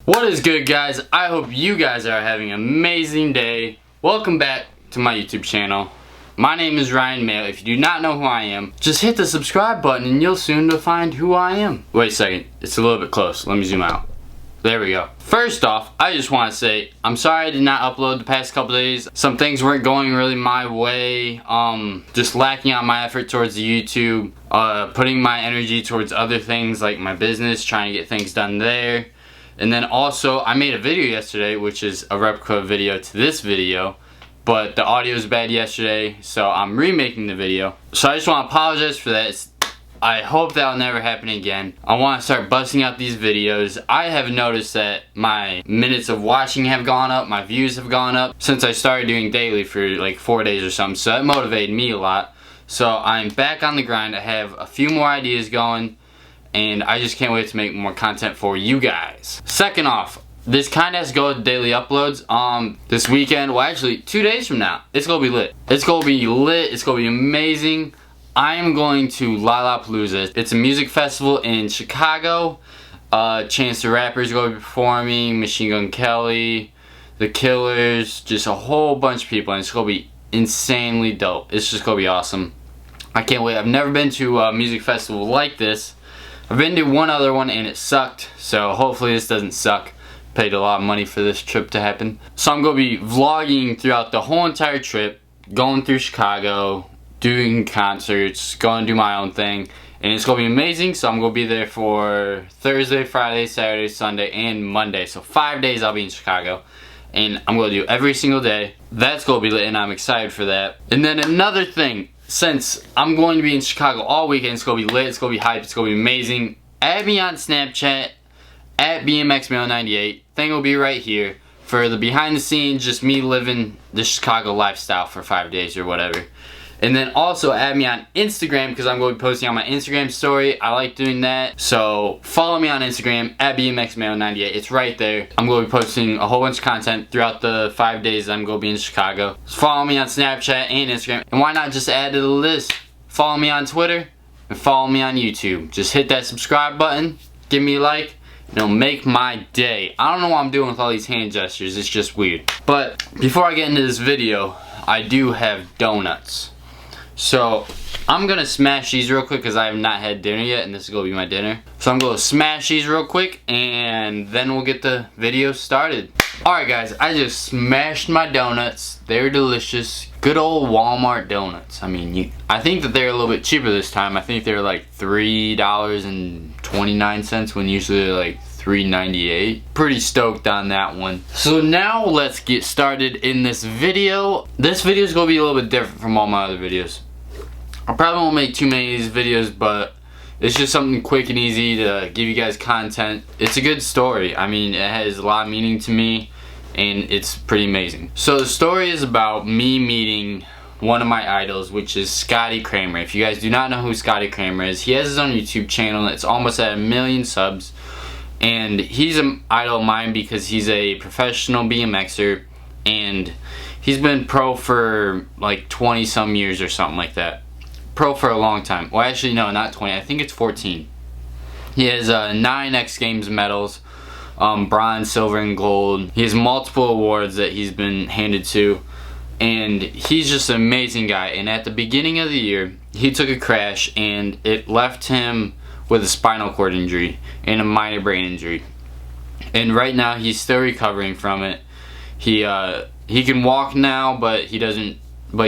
What is good, guys? I hope you guys are having an amazing day. Welcome back to my YouTube channel. My name is Ryan Mayo. If you do not know who I am, just hit the subscribe button and you'll soon find who I am. Wait a second, it's a little bit close. Let me zoom out. There we go. First off, I just want to say I'm sorry I did not upload the past couple days. Some things weren't going really my way. Just lacking on my effort towards the YouTube. Putting my energy towards other things like my business, trying to get things done there. And then also, I made a video yesterday, which is a replica video to this video, but the audio is bad yesterday, so I'm remaking the video. So I just want to apologize for that. I hope that'll never happen again. I want to start busting out these videos. I have noticed that my minutes of watching have gone up, my views have gone up since I started doing daily for like 4 days or something, so that motivated me a lot. So I'm back on the grind. I have a few more ideas going, and I just can't wait to make more content for you guys. Second off, this kind of has to go with daily uploads. This weekend, well actually 2 days from now, it's gonna be lit. It's gonna be lit, it's gonna be amazing. I am going to Lollapalooza. It's a music festival in Chicago. Chance the Rapper's gonna be performing, Machine Gun Kelly, The Killers, just a whole bunch of people, and it's gonna be insanely dope. It's just gonna be awesome. I can't wait. I've never been to a music festival like this. I've been to one other one and it sucked, so hopefully this doesn't suck. Paid a lot of money for this trip to happen. So I'm going to be vlogging throughout the whole entire trip, going through Chicago, doing concerts, going to do my own thing, and it's going to be amazing. So I'm going to be there for Thursday, Friday, Saturday, Sunday, and Monday. So 5 days I'll be in Chicago, and I'm going to do every single day. That's going to be lit, and I'm excited for that. And then another thing, since I'm going to be in Chicago all weekend, it's going to be lit, it's going to be hype, it's going to be amazing. Add me on Snapchat, at BMXMail98. Thing will be right here for the behind the scenes, just me living the Chicago lifestyle for 5 days or whatever. And then also add me on Instagram, because I'm going to be posting on my Instagram story. I like doing that. So follow me on Instagram, at BMXMail98. It's right there. I'm going to be posting a whole bunch of content throughout the 5 days I'm going to be in Chicago. So follow me on Snapchat and Instagram. And why not just add to the list? Follow me on Twitter and follow me on YouTube. Just hit that subscribe button, give me a like. It'll make my day. I don't know what I'm doing with all these hand gestures. It's just weird. But before I get into this video, I do have donuts. So I'm gonna smash these real quick because I have not had dinner yet, and this is gonna be my dinner. So I'm gonna smash these real quick and then we'll get the video started. Alright guys, I just smashed my donuts. They're delicious. Good old Walmart donuts. I mean, I think that they're a little bit cheaper this time. I think they're like $3.29 when usually they're like $3.98. Pretty stoked on that one. So now let's get started in this video. This video is gonna be a little bit different from all my other videos. I probably won't make too many of these videos, but it's just something quick and easy to give you guys content. It's a good story. I mean, it has a lot of meaning to me, and it's pretty amazing. So the story is about me meeting one of my idols, which is Scotty Cranmer. If you guys do not know who Scotty Cranmer is, he has his own YouTube channel that's almost at 1 million subs. And he's an idol of mine because he's a professional BMXer, and he's been pro for like 20 some years or something like that. Pro for a long time. Well, actually no, not 20, I think it's 14. He has 9 X Games medals, bronze, silver, and gold. He has multiple awards that he's been handed to, and he's just an amazing guy. And at the beginning of the year, he took a crash and it left him with a spinal cord injury and a minor brain injury. And right now he's still recovering from it. He can walk now, but he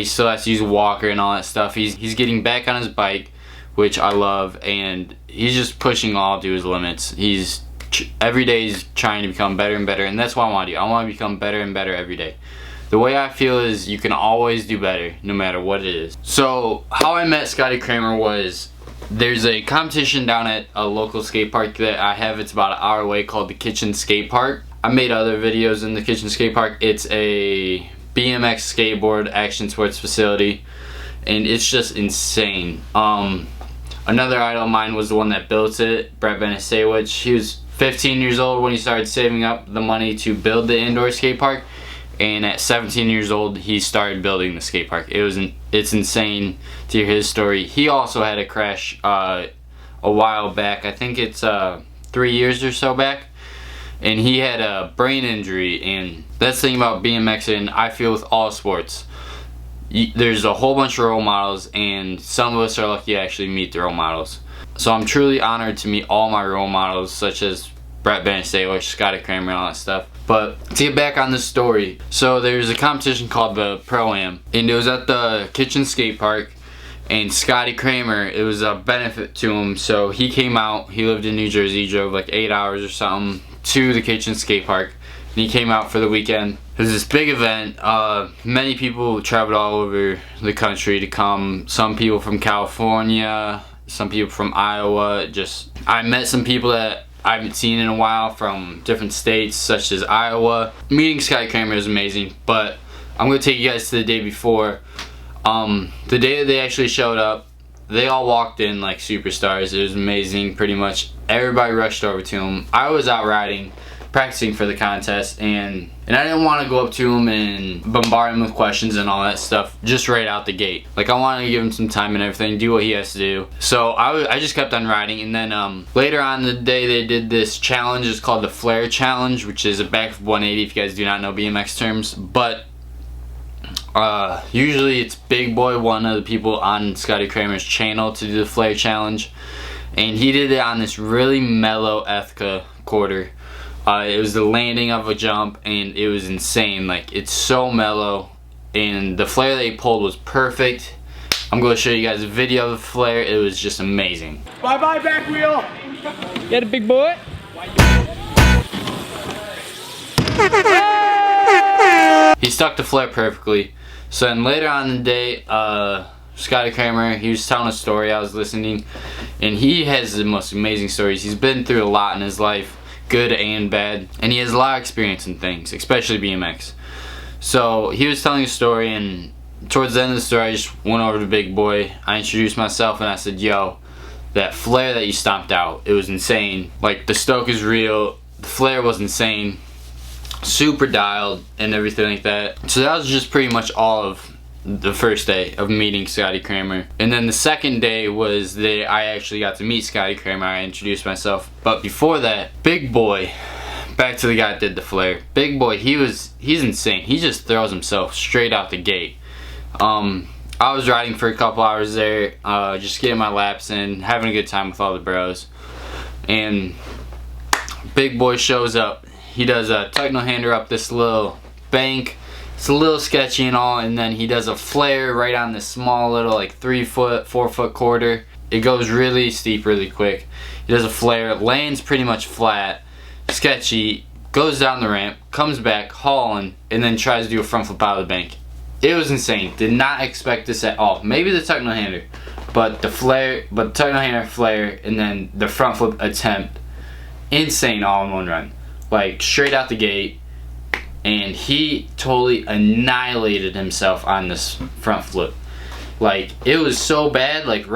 still has to use a walker and all that stuff. He's getting back on his bike, which I love, and he's just pushing all to his limits. Every day he's trying to become better and better, and that's what I want to do. I want to become better and better every day. The way I feel is you can always do better, no matter what it is. So how I met Scotty Cranmer was, there's a competition down at a local skate park that I have. It's about an hour away, called the Kitchen Skate Park. I made other videos in the Kitchen Skate Park. It's a BMX skateboard action sports facility, and it's just insane. Another idol of mine was the one that built it, Brett Benesewich. He was 15 years old when he started saving up the money to build the indoor skate park, and at 17 years old he started building the skate park. It's insane to hear his story. He also had a crash a while back. I think it's 3 years or so back, and he had a brain injury. And that's the thing about BMXing, I feel, with all sports. There's a whole bunch of role models, and some of us are lucky to actually meet the role models. So I'm truly honored to meet all my role models, such as Brett Bannister, Scotty Cranmer, and all that stuff. But to get back on this story, so there's a competition called the Pro-Am, and it was at the Kitchen Skate Park, and Scotty Cranmer, it was a benefit to him, so he came out. He lived in New Jersey, drove like 8 hours or something to the Kitchen Skate Park, and he came out for the weekend. It was this big event. Many people traveled all over the country to come. Some people from California, some people from Iowa. I met some people that I haven't seen in a while from different states, such as Iowa. Meeting Scotty Cranmer is amazing, but I'm going to take you guys to the day before. The day that they actually showed up, they all walked in like superstars. It was amazing. Pretty much everybody rushed over to him. I was out riding, practicing for the contest, and I didn't want to go up to him and bombard him with questions and all that stuff just right out the gate. Like, I wanted to give him some time and everything, do what he has to do. So I just kept on riding, and then later on the day they did this challenge. It's called the Flare Challenge, which is a backflip 180 if you guys do not know BMX terms. But usually it's Big Boy, one of the people on Scotty Cranmer's channel, to do the Flare Challenge, and he did it on this really mellow Ethka quarter. It was the landing of a jump, and it was insane. Like, it's so mellow, and the flare that he pulled was perfect. I'm going to show you guys a video of the flare. It was just amazing. Bye-bye, back wheel. Get it, big boy. He stuck the flare perfectly. So then later on in the day, Scotty Cranmer, he was telling a story. I was listening, and he has the most amazing stories. He's been through a lot in his life, good and bad, and he has a lot of experience in things, especially BMX. So he was telling a story, and towards the end of the story, I just went over to Big Boy. I introduced myself, and I said, yo, that flare that you stomped out, it was insane. Like, the stoke is real, the flare was insane, super dialed and everything like that. So that was just pretty much all of the first day of meeting Scotty Cranmer. And then the second day was that I actually got to meet Scotty Cranmer. I introduced myself. But before that, Big Boy, back to the guy that did the flare. Big Boy, he's insane. He just throws himself straight out the gate. I was riding for a couple hours there, just getting my laps in, having a good time with all the bros. And Big Boy shows up. He does a tuck-no-hander up this little bank. It's a little sketchy and all, and then he does a flare right on this small little like 3 foot, 4 foot quarter. It goes really steep really quick. He does a flare, lands pretty much flat, sketchy, goes down the ramp, comes back hauling, and then tries to do a front flip out of the bank. It was insane. Did not expect this at all. Maybe the tuck-no-hander, but the tuck-no-hander, flare, and then the front flip attempt, insane all in one run. Like, straight out the gate. And he totally annihilated himself on this front flip. Like, it was so bad, like,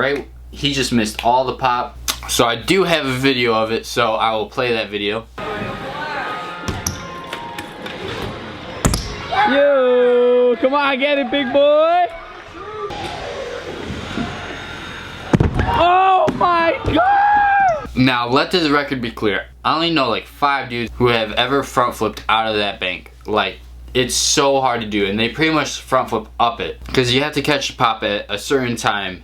he just missed all the pop. So I do have a video of it, so I will play that video. Yo, come on, get it, big boy. Oh my God! Now, let this record be clear. I only know like 5 dudes who have ever front flipped out of that bank. Like, it's so hard to do, and they pretty much front flip up it, because you have to catch the pop at a certain time.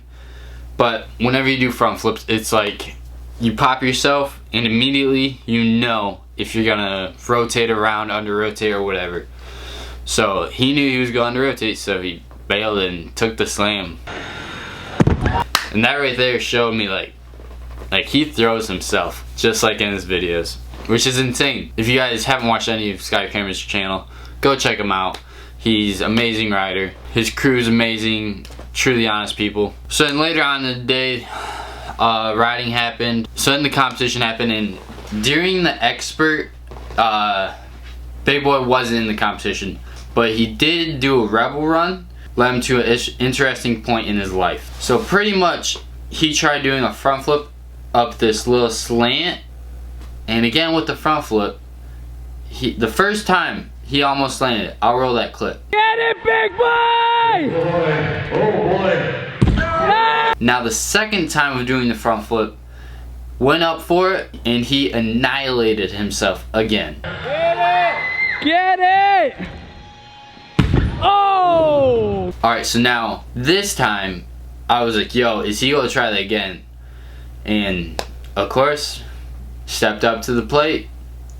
But whenever you do front flips, it's like you pop yourself, and immediately you know if you're gonna rotate around, under rotate, or whatever. So he knew he was going to rotate, so he bailed and took the slam. And that right there showed me like he throws himself, just like in his videos, which is insane. If you guys haven't watched any of Scotty Cranmer's channel, go check him out. He's an amazing rider. His crew's amazing, truly honest people. So then later on in the day, riding happened. So then the competition happened, and during the expert, Big Boy wasn't in the competition, but he did do a rebel run, led him to an interesting point in his life. So pretty much, he tried doing a front flip up this little slant, and again with the front flip, the first time he almost landed. I'll roll that clip. Get it, big boy! Oh boy. Ah! Now the second time of doing the front flip, went up for it, and he annihilated himself again. Get it! Oh! Alright, so now, this time, I was like, yo, is he gonna try that again? And, of course, stepped up to the plate,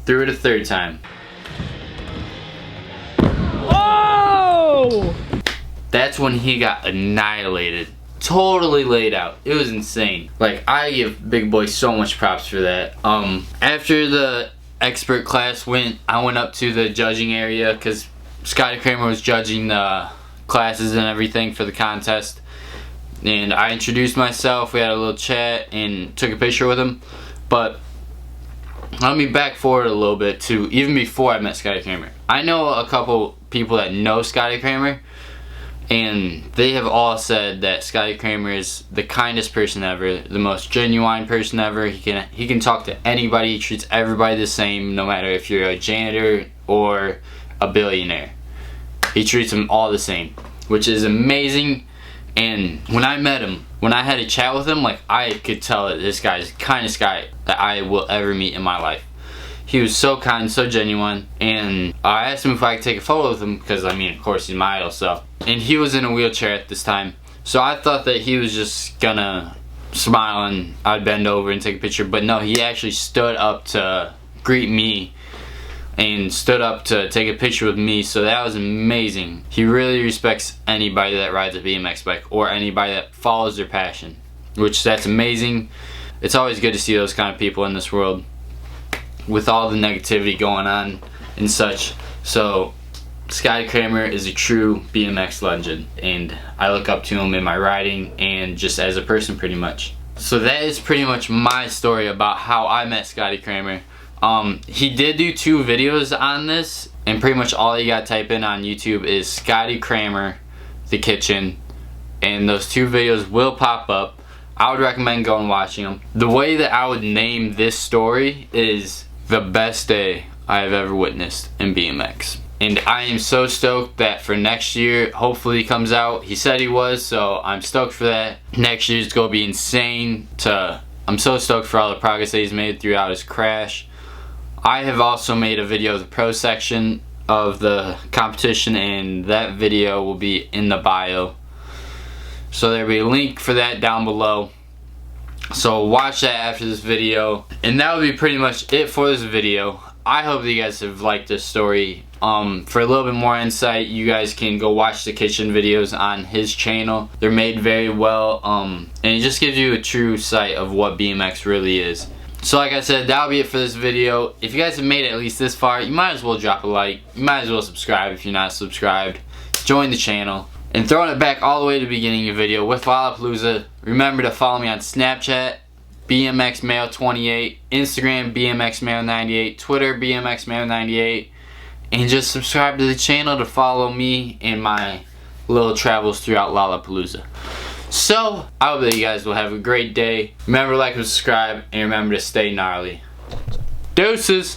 threw it a third time. Oh! That's when he got annihilated. Totally laid out. It was insane. Like, I give Big Boy so much props for that. After the expert class I went up to the judging area because Scotty Cranmer was judging the classes and everything for the contest. And I introduced myself, we had a little chat, and took a picture with him. But let me back forward a little bit to even before I met Scotty Cranmer. I know a couple people that know Scotty Cranmer, and they have all said that Scotty Cranmer is the kindest person ever, the most genuine person ever. He can talk to anybody, he treats everybody the same, no matter if you're a janitor or a billionaire. He treats them all the same, which is amazing. And when I met him, when I had a chat with him, like, I could tell that this guy is the kindest guy that I will ever meet in my life. He was so kind, so genuine, and I asked him if I could take a photo with him because, I mean, of course, he's my idol, so. And he was in a wheelchair at this time, so I thought that he was just gonna smile and I'd bend over and take a picture, but no, he actually stood up to greet me and stood up to take a picture with me, so that was amazing. He really respects anybody that rides a BMX bike or anybody that follows their passion, which that's amazing. It's always good to see those kind of people in this world with all the negativity going on and such. So Scotty Cranmer is a true BMX legend, and I look up to him in my riding and just as a person pretty much. So that is pretty much my story about how I met Scotty Cranmer. He did do 2 videos on this, and pretty much all you gotta type in on YouTube is Scotty Cranmer the kitchen, and those 2 videos will pop up. I would recommend going and watching them. The way that I would name this story is the best day I have ever witnessed in BMX. And I am so stoked that for next year, hopefully he comes out. He said he was, so I'm stoked for that. Next year's gonna be insane. I'm so stoked for all the progress that he's made throughout his crash. I have also made a video of the pro section of the competition, and that video will be in the bio. So there'll be a link for that down below. So watch that after this video. And that would be pretty much it for this video. I hope that you guys have liked this story. For a little bit more insight, you guys can go watch the kitchen videos on his channel. They're made very well, and it just gives you a true sight of what BMX really is. So like I said, that'll be it for this video. If you guys have made it at least this far, you might as well drop a like. You might as well subscribe if you're not subscribed. Join the channel. And throwing it back all the way to the beginning of the video with Lollapalooza, remember to follow me on Snapchat, BMXMayo28, Instagram, BMXMayo98, Twitter, BMXMayo98, and just subscribe to the channel to follow me and my little travels throughout Lollapalooza. So, I hope that you guys will have a great day. Remember to like and subscribe, and remember to stay gnarly. Deuces!